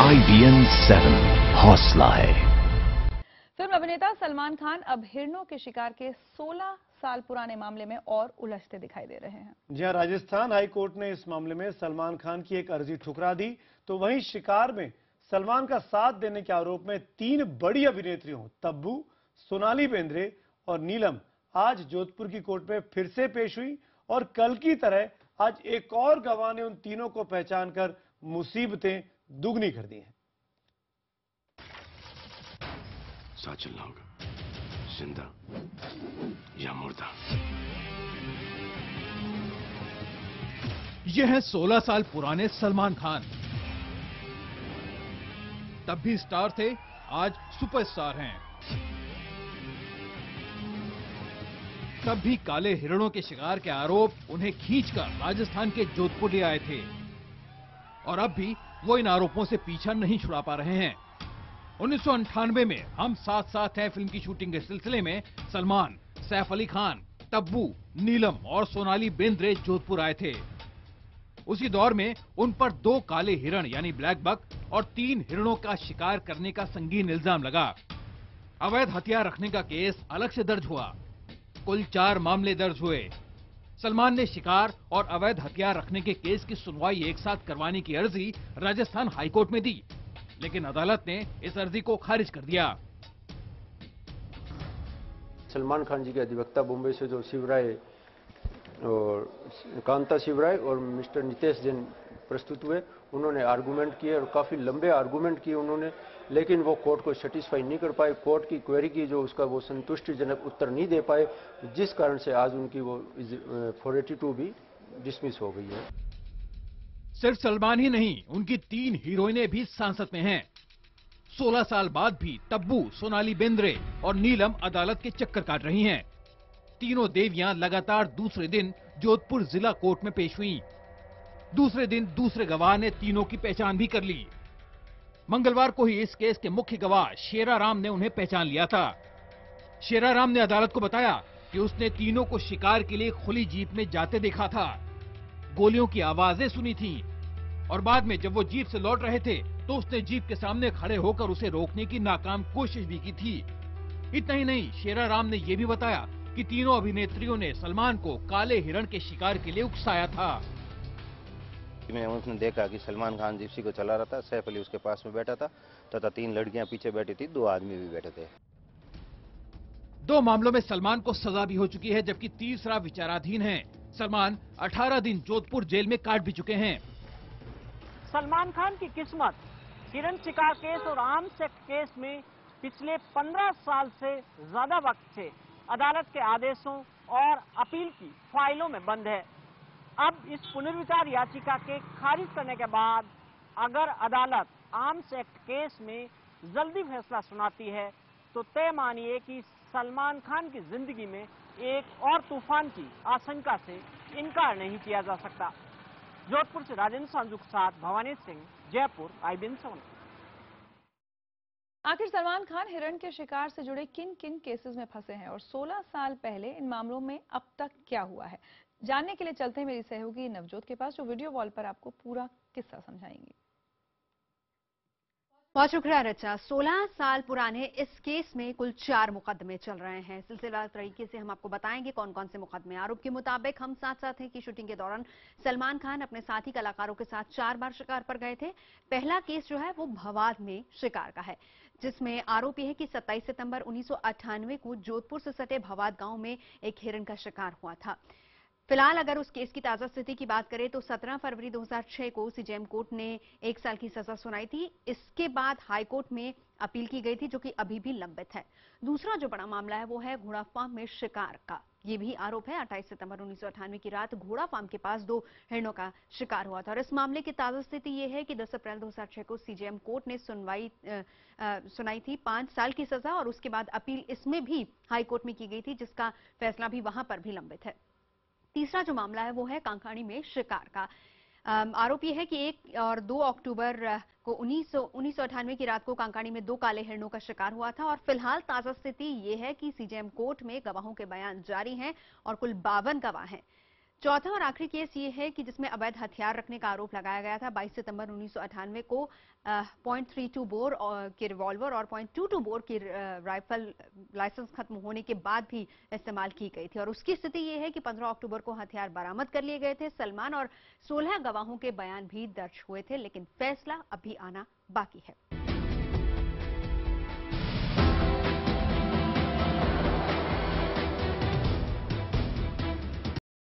IBN 7 हौसला है। Film अभिनेता सलमान खान अब हिरणों के शिकार के 16 साल पुराने मामले में और उलझते दिखाई दे रहे हैं। जी हां, राजस्थान हाई कोर्ट ने इस मामले में सलमान खान की एक अर्जी ठुकरा दी, तो वहीं शिकार में सलमान का साथ देने के आरोप में 3 बड़ी अभिनेत्रियों तब्बू, सोनाली बेंद्रे और नीलम आज जोधपुर की कोर्ट में फिर से पेश हुई और कल की तरह आज एक और गवाह ने उन तीनों को पहचान कर मुसीबतें दुगनी कर दी हैं। साथ चलना होगा, जिंदा या मुर्दा। यह है 16 साल पुराने सलमान खान। तब भी स्टार थे, आज सुपरस्टार हैं। तब भी काले हिरणों के शिकार के आरोप उन्हें खींचकर राजस्थान के जोधपुर ले आए थे और अब भी वो इन आरोपों से पीछा नहीं छुड़ा पा रहे हैं। 1998 में हम साथ साथ हैं फिल्म की शूटिंग के सिलसिले में सलमान, सैफ अली खान, तब्बू, नीलम और सोनाली बेंद्रे जोधपुर आए थे। उसी दौर में उन पर 2 काले हिरण यानी ब्लैक बक और 3 हिरणों का शिकार करने का संगीन इल्जाम लगा। अवैध हथियार रखने का केस अलग से दर्ज हुआ। कुल 4 मामले दर्ज हुए। सलमान ने शिकार और अवैध हथियार रखने के केस की सुनवाई एक साथ करवाने की अर्जी राजस्थान हाईकोर्ट में दी, लेकिन अदालत ने इस अर्जी को खारिज कर दिया। सलमान खान जी के अधिवक्ता बॉम्बे से जो शिवराय और कांता शिवराय और मिस्टर नितेश जैन प्रस्तुत हुए, उन्होंने आर्गुमेंट किए और काफ़ी लंबे आर्गुमेंट किए उन्होंने, लेकिन वो कोर्ट को सेटिस्फाई नहीं कर पाए। कोर्ट की क्वेरी की जो उसका वो संतुष्टिजनक उत्तर नहीं दे पाए, जिस कारण से आज उनकी वो 482 भी डिसमिस हो गई है। सिर्फ सलमान ही नहीं, उनकी 3 हीरोइनें भी सांसद में हैं। 16 साल बाद भी तब्बू, सोनाली बेंद्रे और नीलम अदालत के चक्कर काट रही हैं। तीनों देवियां लगातार दूसरे दिन जोधपुर जिला कोर्ट में पेश हुई। दूसरे दिन दूसरे गवाह ने तीनों की पहचान भी कर ली। मंगलवार को ही इस केस के मुख्य गवाह शेरा राम ने उन्हें पहचान लिया था। शेरा राम ने अदालत को बताया कि उसने तीनों को शिकार के लिए खुली जीप में जाते देखा था, गोलियों की आवाजें सुनी थीं और बाद में जब वो जीप से लौट रहे थे तो उसने जीप के सामने खड़े होकर उसे रोकने की नाकाम कोशिश भी की थी। इतना ही नहीं, शेरा राम ने यह भी बताया कि तीनों अभिनेत्रियों ने सलमान को काले हिरण के शिकार के लिए उकसाया था। में उसने देखा कि सलमान खान जिप्सी को चला रहा था, सैफ अली उसके पास में बैठा था तथा 3 लड़कियां पीछे बैठी थी, 2 आदमी भी बैठे थे। 2 मामलों में सलमान को सजा भी हो चुकी है, जबकि तीसरा विचाराधीन है। सलमान 18 दिन जोधपुर जेल में काट भी चुके हैं। सलमान खान की किस्मत हिरण शिकार केस और आर्म्स एक्ट केस में पिछले 15 साल से ज्यादा वक्त से अदालत के आदेशों और अपील की फाइलों में बंद है। अब इस पुनर्विचार याचिका के खारिज करने के बाद अगर अदालत आर्म्स एक्ट केस में जल्दी फैसला सुनाती है तो तय मानिए कि सलमान खान की जिंदगी में एक और तूफान की आशंका से इनकार नहीं किया जा सकता। जोधपुर से राजेंद्र संजू के साथ भवानी सिंह, जयपुर, IBN 7। आखिर सलमान खान हिरण के शिकार से जुड़े किन किन केसेस में फंसे हैं और 16 साल पहले इन मामलों में अब तक क्या हुआ है, जानने के लिए चलते हैं मेरी सहयोगी नवजोत के पास, जो वीडियो वॉल पर आपको पूरा किस्सा समझाएंगी। बहुत शुक्रिया रचा। 16 साल पुराने इस केस में कुल 4 मुकदमे चल रहे हैं। सिलसिलेवार तरीके से हम आपको बताएंगे कौन कौन से मुकदमे। आरोप के मुताबिक हम साथ साथ हैं कि शूटिंग के दौरान सलमान खान अपने साथी कलाकारों के साथ 4 बार शिकार पर गए थे। पहला केस जो है वो भवाद में शिकार का है, जिसमें आरोप यह है कि 27 सितंबर 1998 को जोधपुर से सटे भवाद गांव में एक हिरण का शिकार हुआ था। फिलहाल अगर उस केस की ताजा स्थिति की बात करें तो 17 फरवरी 2006 को सीजेएम कोर्ट ने 1 साल की सजा सुनाई थी। इसके बाद हाई कोर्ट में अपील की गई थी, जो कि अभी भी लंबित है। दूसरा जो बड़ा मामला है वो है घोड़ा फार्म में शिकार का। ये भी आरोप है। 28 सितंबर 1998 की रात घोड़ा फार्म के पास 2 हिरणों का शिकार हुआ था और इस मामले की ताजा स्थिति ये है कि 10 अप्रैल 2006 को सीजेएम कोर्ट ने सुनाई थी 5 साल की सजा और उसके बाद अपील इसमें भी हाई कोर्ट में की गई थी, जिसका फैसला भी वहां पर भी लंबित है। तीसरा जो मामला है वो है कांकाणी में शिकार का। आरोप यह है कि 1 और 2 अक्टूबर को 1998 की रात को कांकाणी में 2 काले हिरणों का शिकार हुआ था और फिलहाल ताजा स्थिति यह है कि सीजेएम कोर्ट में गवाहों के बयान जारी हैं और कुल 52 गवाह हैं। चौथा और आखिरी केस ये है कि जिसमें अवैध हथियार रखने का आरोप लगाया गया था। 22 सितंबर 1998 को .32 बोर के रिवॉल्वर और .22 बोर की राइफल लाइसेंस खत्म होने के बाद भी इस्तेमाल की गई थी और उसकी स्थिति ये है कि 15 अक्टूबर को हथियार बरामद कर लिए गए थे। सलमान और 16 गवाहों के बयान भी दर्ज हुए थे, लेकिन फैसला अभी आना बाकी है।